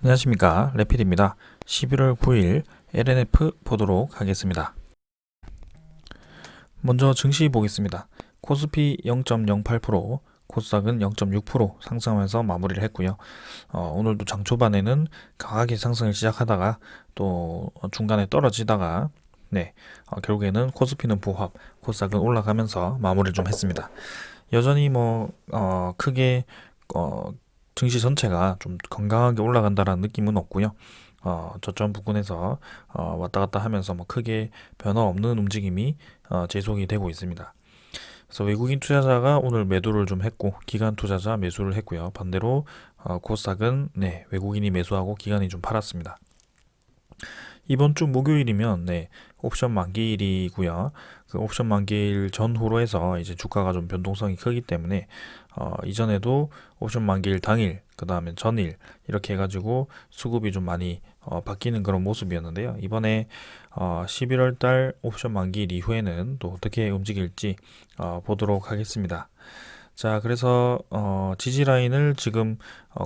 안녕하십니까, 레필입니다. 11월 9일 LNF 보도록 하겠습니다. 먼저 증시 보겠습니다. 코스피 0.08%, 코스닥은 0.6% 상승하면서 마무리를 했고요. 오늘도 장 초반에는 강하게 상승을 시작하다가 또 중간에 떨어지다가 결국에는 코스피는 보합, 코스닥은 올라가면서 마무리를 좀 했습니다. 여전히 크게 증시 전체가 좀 건강하게 올라간다라는 느낌은 없고요. 저점 부근에서 왔다 갔다 하면서 크게 변화 없는 움직임이 지속이 되고 있습니다. 그래서 외국인 투자자가 오늘 매도를 좀 했고 기관 투자자 매수를 했고요. 반대로 코스닥은 외국인이 매수하고 기관이 좀 팔았습니다. 이번 주 목요일이면 옵션 만기일이고요. 그 옵션 만기일 전후로 해서 이제 주가가 좀 변동성이 크기 때문에 이전에도 옵션 만기일 당일, 그 다음에 전일 이렇게 해가지고 수급이 좀 많이 바뀌는 그런 모습이었는데요. 이번에 11월 달 옵션 만기일 이후에는 또 어떻게 움직일지 보도록 하겠습니다. 자, 그래서 지지 라인을 지금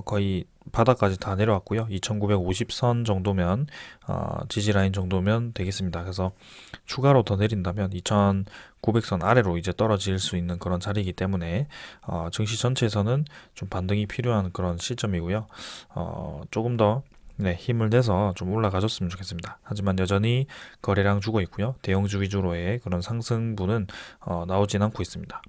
거의 바닥까지 다 내려왔고요. 2950선 정도면 지지 라인 정도면 되겠습니다. 그래서 추가로 더 내린다면 2900선 아래로 이제 떨어질 수 있는 그런 자리이기 때문에 증시 전체에서는 좀 반등이 필요한 그런 시점이고요. 조금 더 힘을 내서 좀 올라가줬으면 좋겠습니다. 하지만 여전히 거래량 주고 있고요. 대형주 위주로의 그런 상승분은 나오진 않고 있습니다.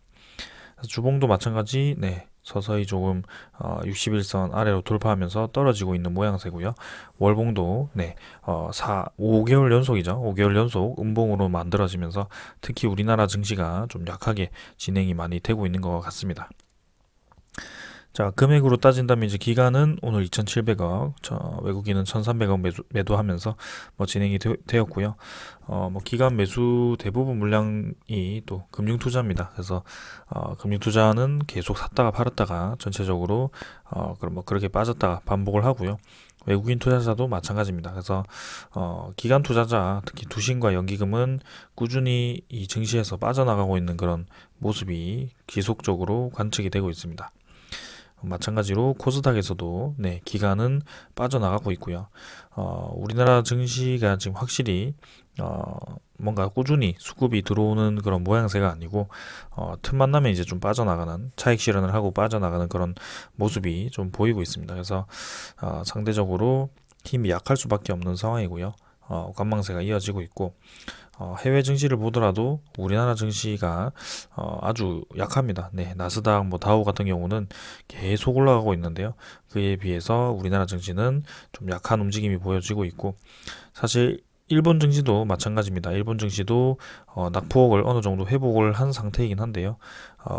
주봉도 마찬가지, 서서히 조금 61선 아래로 돌파하면서 떨어지고 있는 모양새고요. 월봉도 5개월 연속이죠. 5개월 연속 음봉으로 만들어지면서 특히 우리나라 증시가 좀 약하게 진행이 많이 되고 있는 것 같습니다. 자, 금액으로 따진다면 이제 기간은 오늘 2,700억, 외국인은 1,300억 매도하면서 진행이 되었고요. 기간 매수 대부분 물량이 또 금융 투자입니다. 그래서 금융 투자는 계속 샀다가 팔았다가 전체적으로 그럼 그렇게 빠졌다가 반복을 하고요. 외국인 투자자도 마찬가지입니다. 그래서 기간 투자자, 특히 두신과 연기금은 꾸준히 이 증시에서 빠져나가고 있는 그런 모습이 지속적으로 관측이 되고 있습니다. 마찬가지로 코스닥에서도 기간은 빠져나가고 있고요. 우리나라 증시가 지금 확실히 뭔가 꾸준히 수급이 들어오는 그런 모양새가 아니고 틈만 나면 이제 좀 빠져나가는, 차익 실현을 하고 빠져나가는 그런 모습이 좀 보이고 있습니다. 그래서 상대적으로 힘이 약할 수밖에 없는 상황이고요. 관망세가 이어지고 있고 해외 증시를 보더라도 우리나라 증시가 아주 약합니다. 나스닥, 다우 같은 경우는 계속 올라가고 있는데요. 그에 비해서 우리나라 증시는 좀 약한 움직임이 보여지고 있고, 사실 일본 증시도 마찬가지입니다. 일본 증시도 낙폭을 어느 정도 회복을 한 상태이긴 한데요.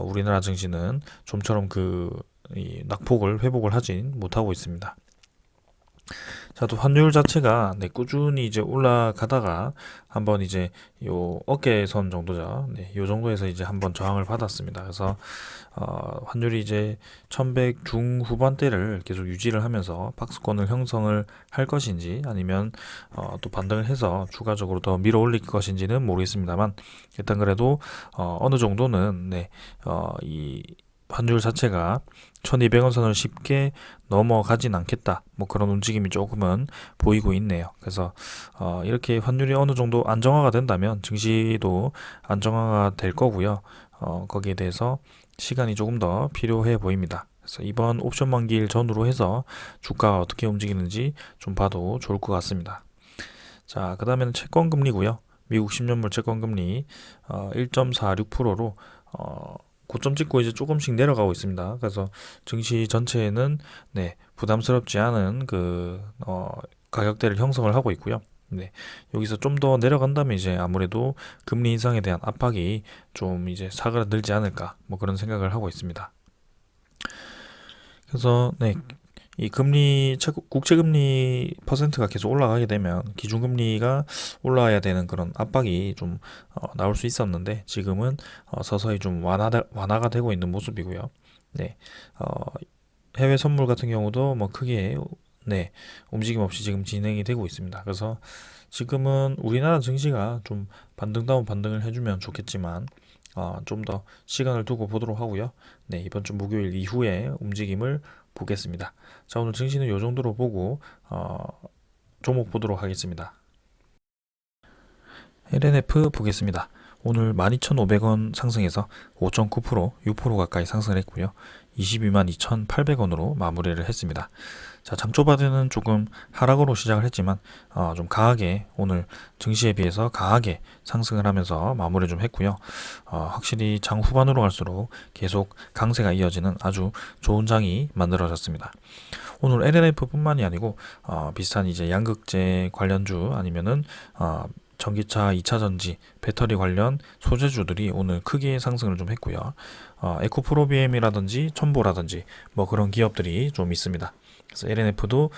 우리나라 증시는 좀처럼 이 낙폭을 회복을 하진 못하고 있습니다. 자, 또 환율 자체가 꾸준히 이제 올라가다가 한번 이제 요 어깨선 정도죠. 요 정도에서 이제 한번 저항을 받았습니다. 그래서 환율이 이제 1100 중후반대를 계속 유지를 하면서 박스권을 형성을 할 것인지 아니면 또 반등을 해서 추가적으로 더 밀어 올릴 것인지는 모르겠습니다만 일단 그래도 어느 정도는 이 환율 자체가 1200원 선을 쉽게 넘어가진 않겠다. 그런 움직임이 조금은 보이고 있네요. 그래서 이렇게 환율이 어느 정도 안정화가 된다면 증시도 안정화가 될 거고요. 거기에 대해서 시간이 조금 더 필요해 보입니다. 그래서 이번 옵션 만기일 전후로 해서 주가가 어떻게 움직이는지 좀 봐도 좋을 것 같습니다. 자, 그 다음에는 채권 금리고요. 미국 10년물 채권 금리 1.46%로 고점 찍고 이제 조금씩 내려가고 있습니다. 그래서 증시 전체에는 부담스럽지 않은 가격대를 형성을 하고 있고요. 여기서 좀 더 내려간다면 이제 아무래도 금리 인상에 대한 압박이 좀 이제 사그라들지 않을까 그런 생각을 하고 있습니다. 그래서 이 국채금리 퍼센트가 계속 올라가게 되면 기준금리가 올라와야 되는 그런 압박이 좀 나올 수 있었는데 지금은 서서히 좀 완화가 되고 있는 모습이고요. 어, 해외 선물 같은 경우도 크게 움직임 없이 지금 진행이 되고 있습니다. 그래서 지금은 우리나라 증시가 좀 반등다운 반등을 해주면 좋겠지만 좀 더 시간을 두고 보도록 하고요. 이번 주 목요일 이후에 움직임을 보겠습니다. 자, 오늘 증시는 이 정도로 보고 종목 보도록 하겠습니다. LNF 보겠습니다. 오늘 12,500원 상승해서 5.9%, 6% 가까이 상승을 했고요. 22만 2,800원으로 마무리를 했습니다. 자, 장 초반에는 조금 하락으로 시작을 했지만 좀 강하게 오늘 증시에 비해서 강하게 상승을 하면서 마무리 좀 했고요. 확실히 장 후반으로 갈수록 계속 강세가 이어지는 아주 좋은 장이 만들어졌습니다. 오늘 LNF뿐만이 아니고 비슷한 이제 양극재 관련주 아니면은 전기차 2차 전지, 배터리 관련 소재주들이 오늘 크게 상승을 좀 했고요. 에코프로비엠이라든지 첨보라든지 뭐 그런 기업들이 좀 있습니다. 그래서 LNF도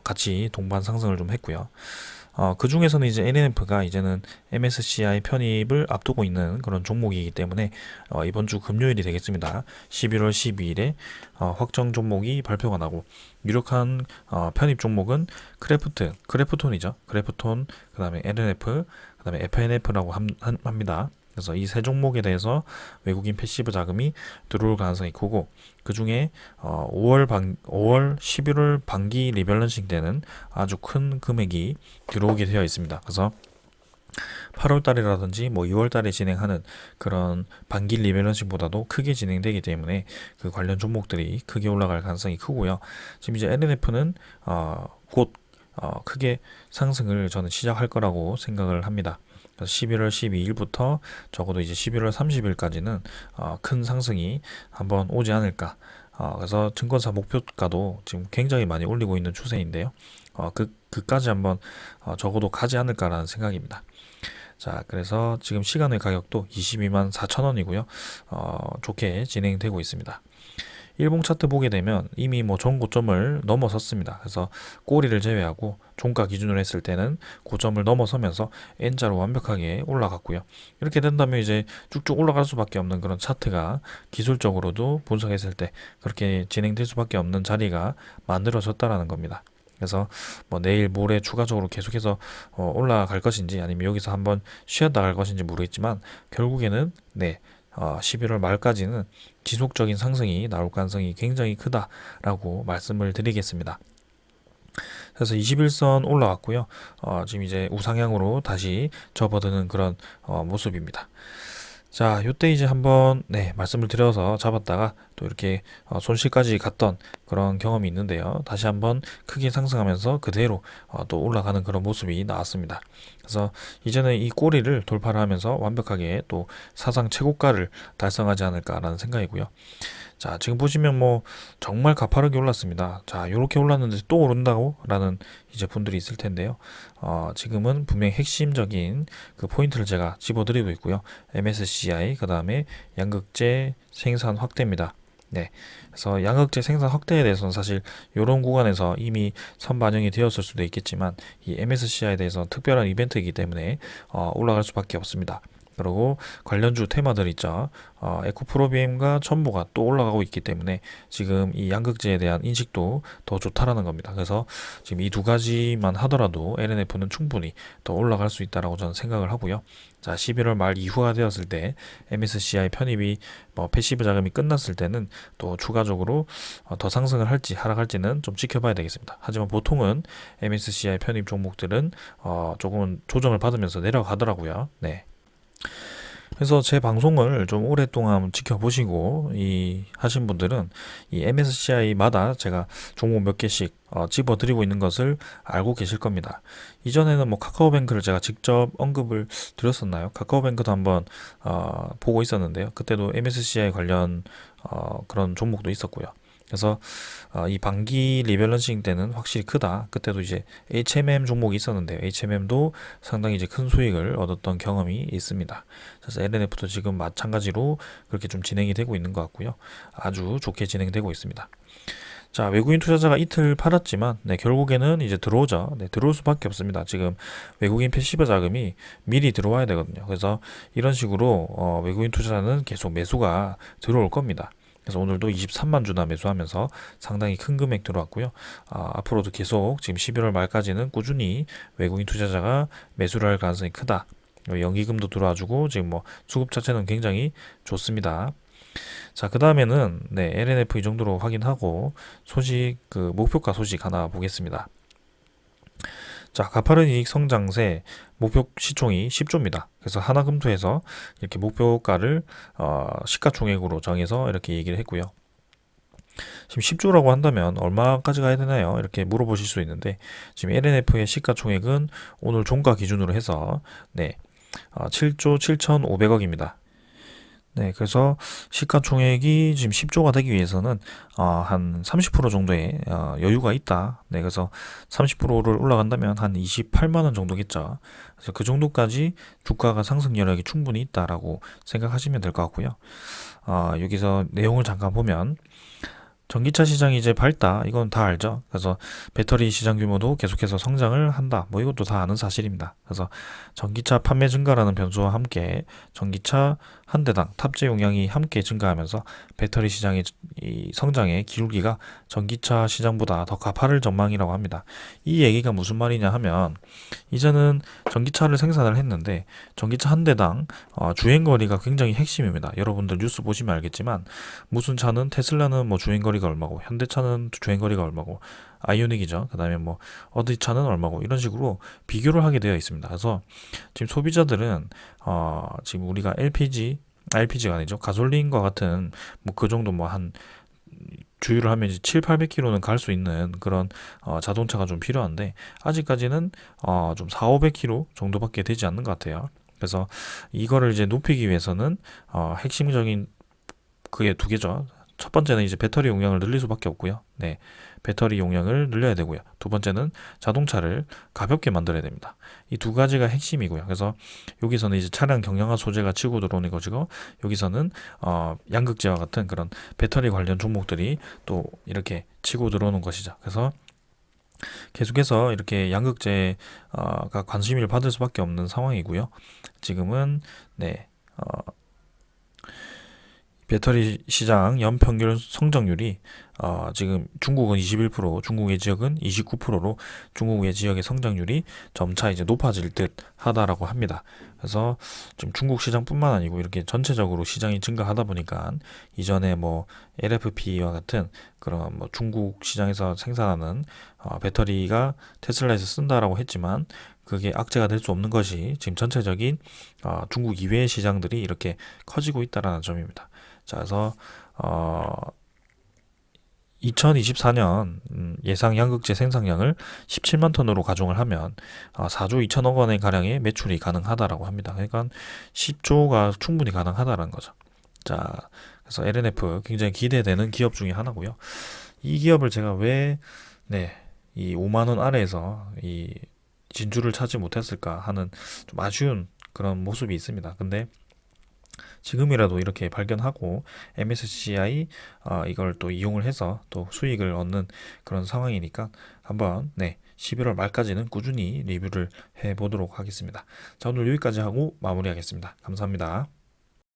같이 동반 상승을 좀 했고요. 그 중에서는 이제 LNF가 이제는 MSCI 편입을 앞두고 있는 그런 종목이기 때문에 이번 주 금요일이 되겠습니다. 11월 12일에 확정 종목이 발표가 나고 유력한 편입 종목은 크래프톤이죠. 크래프톤, 그 다음에 LNF, 그 다음에 FNF라고 합니다. 그래서 이 세 종목에 대해서 외국인 패시브 자금이 들어올 가능성이 크고 그 중에 5월, 11월 반기 리밸런싱 때는 아주 큰 금액이 들어오게 되어 있습니다. 그래서 8월 달이라든지 뭐 2월 달에 진행하는 그런 반기 리밸런싱보다도 크게 진행되기 때문에 그 관련 종목들이 크게 올라갈 가능성이 크고요. 지금 이제 LNF는 곧 크게 상승을 저는 시작할 거라고 생각을 합니다. 11월 12일부터 적어도 이제 11월 30일까지는 큰 상승이 한번 오지 않을까. 그래서 증권사 목표가도 지금 굉장히 많이 올리고 있는 추세인데요. 그까지 한번 적어도 가지 않을까라는 생각입니다. 자, 그래서 지금 시간의 가격도 22만 4천원이고요. 좋게 진행되고 있습니다. 일봉 차트 보게 되면 이미 뭐 전 고점을 넘어섰습니다. 그래서 꼬리를 제외하고 종가 기준으로 했을 때는 고점을 넘어서면서 N자로 완벽하게 올라갔고요. 이렇게 된다면 이제 쭉쭉 올라갈 수밖에 없는 그런 차트가 기술적으로도 분석했을 때 그렇게 진행될 수밖에 없는 자리가 만들어졌다라는 겁니다. 그래서 뭐 내일 모레 추가적으로 계속해서 올라갈 것인지 아니면 여기서 한번 쉬었다 갈 것인지 모르겠지만 결국에는 11월 말까지는 지속적인 상승이 나올 가능성이 굉장히 크다라고 말씀을 드리겠습니다. 그래서 21선 올라왔고요. 지금 이제 우상향으로 다시 접어드는 그런 모습입니다. 자, 요때 이제 한번 말씀을 드려서 잡았다가 또 이렇게 손실까지 갔던 그런 경험이 있는데요. 다시 한번 크게 상승하면서 그대로 또 올라가는 그런 모습이 나왔습니다. 그래서 이제는 이 꼬리를 돌파를 하면서 완벽하게 또 사상 최고가를 달성하지 않을까라는 생각이고요. 자, 지금 보시면 뭐 정말 가파르게 올랐습니다. 자, 요렇게 올랐는데 또 오른다고? 라는 이제 분들이 있을 텐데요. 지금은 분명히 핵심적인 그 포인트를 제가 집어드리고 있고요. MSCI, 그 다음에 양극재 생산 확대입니다. 네. 그래서 양극재 생산 확대에 대해서는 사실 이런 구간에서 이미 선반영이 되었을 수도 있겠지만 이 MSCI에 대해서 특별한 이벤트이기 때문에 올라갈 수밖에 없습니다. 그리고 관련주 테마들 있죠. 에코프로비엠과 첨보가 또 올라가고 있기 때문에 지금 이 양극재에 대한 인식도 더 좋다라는 겁니다. 그래서 지금 이 두 가지만 하더라도 LNF는 충분히 더 올라갈 수 있다라고 저는 생각을 하고요. 자, 11월 말 이후가 되었을 때 MSCI 편입이 뭐 패시브 자금이 끝났을 때는 또 추가적으로 더 상승을 할지 하락할지는 좀 지켜봐야 되겠습니다. 하지만 보통은 MSCI 편입 종목들은 조금은 조정을 받으면서 내려가더라고요. 네. 그래서 제 방송을 좀 오랫동안 지켜보시고 하신 분들은 이 MSCI마다 제가 종목 몇 개씩 집어드리고 있는 것을 알고 계실 겁니다. 이전에는 뭐 카카오뱅크를 제가 직접 언급을 드렸었나요? 카카오뱅크도 한번 보고 있었는데요. 그때도 MSCI 관련 그런 종목도 있었고요. 그래서 이 반기 리밸런싱 때는 확실히 크다. 그때도 이제 HMM 종목이 있었는데요. HMM도 상당히 이제 큰 수익을 얻었던 경험이 있습니다. 그래서 LNF도 지금 마찬가지로 그렇게 좀 진행이 되고 있는 것 같고요. 아주 좋게 진행되고 있습니다. 자, 외국인 투자자가 이틀 팔았지만 결국에는 이제 들어오죠. 들어올 수밖에 없습니다. 지금 외국인 패시브 자금이 미리 들어와야 되거든요. 그래서 이런 식으로 외국인 투자자는 계속 매수가 들어올 겁니다. 그래서 오늘도 23만 주나 매수하면서 상당히 큰 금액 들어왔고요. 앞으로도 계속 지금 11월 말까지는 꾸준히 외국인 투자자가 매수를 할 가능성이 크다. 연기금도 들어와주고 지금 뭐 수급 자체는 굉장히 좋습니다. 자, 그 다음에는 네, LNF 이 정도로 확인하고 소식 그 목표가 소식 하나 보겠습니다. 자, 가파른 이익 성장세 목표 시총이 10조입니다. 그래서 하나금토에서 이렇게 목표가를 시가총액으로 정해서 이렇게 얘기를 했고요. 지금 10조라고 한다면 얼마까지 가야 되나요? 이렇게 물어보실 수 있는데 지금 LNF의 시가총액은 오늘 종가 기준으로 해서 네, 7조 7,500억입니다. 네, 그래서 시가총액이 지금 10조가 되기 위해서는 한 30% 정도의 여유가 있다. 네, 그래서 30%를 올라간다면 한 28만 원 정도겠죠. 그래서 그 정도까지 주가가 상승 여력이 충분히 있다라고 생각하시면 될 것 같고요. 여기서 내용을 잠깐 보면 전기차 시장이 이제 밝다. 이건 다 알죠. 그래서 배터리 시장 규모도 계속해서 성장을 한다. 뭐 이것도 다 아는 사실입니다. 그래서 전기차 판매 증가라는 변수와 함께 전기차 한 대당 탑재 용량이 함께 증가하면서 배터리 시장의 이 성장의 기울기가 전기차 시장보다 더 가파를 전망이라고 합니다. 이 얘기가 무슨 말이냐 하면 이제는 전기차를 생산을 했는데 전기차 한 대당 주행거리가 굉장히 핵심입니다. 여러분들 뉴스 보시면 알겠지만 무슨 차는 테슬라는 뭐 주행거리가 얼마고 현대차는 주행거리가 얼마고 아이오닉이죠. 그다음에 뭐 어디 차는 얼마고 이런 식으로 비교를 하게 되어 있습니다. 그래서 지금 소비자들은 지금 우리가 LPG가 아니죠. 가솔린과 같은 뭐 그 정도 뭐 한 주유를 하면 이제 7, 800km는 갈 수 있는 그런 자동차가 좀 필요한데 아직까지는 좀 4, 500km 정도밖에 되지 않는 것 같아요. 그래서 이거를 이제 높이기 위해서는 핵심적인 그게 두 개죠. 첫 번째는 이제 배터리 용량을 늘릴 수밖에 없고요. 네, 배터리 용량을 늘려야 되고요. 두 번째는 자동차를 가볍게 만들어야 됩니다. 이 두 가지가 핵심이고요. 그래서 여기서는 이제 차량 경량화 소재가 치고 들어오는 것이고 여기서는 양극재와 같은 그런 배터리 관련 종목들이 또 이렇게 치고 들어오는 것이죠. 그래서 계속해서 이렇게 양극재가 관심을 받을 수밖에 없는 상황이고요. 지금은 네, 배터리 시장 연평균 성장률이 지금 중국은 21%, 중국의 지역은 29%로 중국의 지역의 성장률이 점차 이제 높아질 듯 하다라고 합니다. 그래서 지금 중국 시장뿐만 아니고 이렇게 전체적으로 시장이 증가하다 보니까 이전에 뭐 LFP와 같은 그런 뭐 중국 시장에서 생산하는 배터리가 테슬라에서 쓴다라고 했지만 그게 악재가 될 수 없는 것이 지금 전체적인 중국 이외의 시장들이 이렇게 커지고 있다라는 점입니다. 자, 그래서 2024년 예상 양극재 생산량을 17만 톤으로 가정을 하면 4조 2천억 원의 가량의 매출이 가능하다라고 합니다. 그러니까 10조가 충분히 가능하다라는 거죠. 자, 그래서 LNF 굉장히 기대되는 기업 중에 하나고요. 이 기업을 제가 왜 네, 이 5만 원 아래에서 이 진주를 찾지 못했을까 하는 좀 아쉬운 그런 모습이 있습니다. 근데 지금이라도 이렇게 발견하고 MSCI 이걸 또 이용을 해서 또 수익을 얻는 그런 상황이니까 한번 네 11월 말까지는 꾸준히 리뷰를 해 보도록 하겠습니다. 자, 오늘 여기까지 하고 마무리하겠습니다. 감사합니다.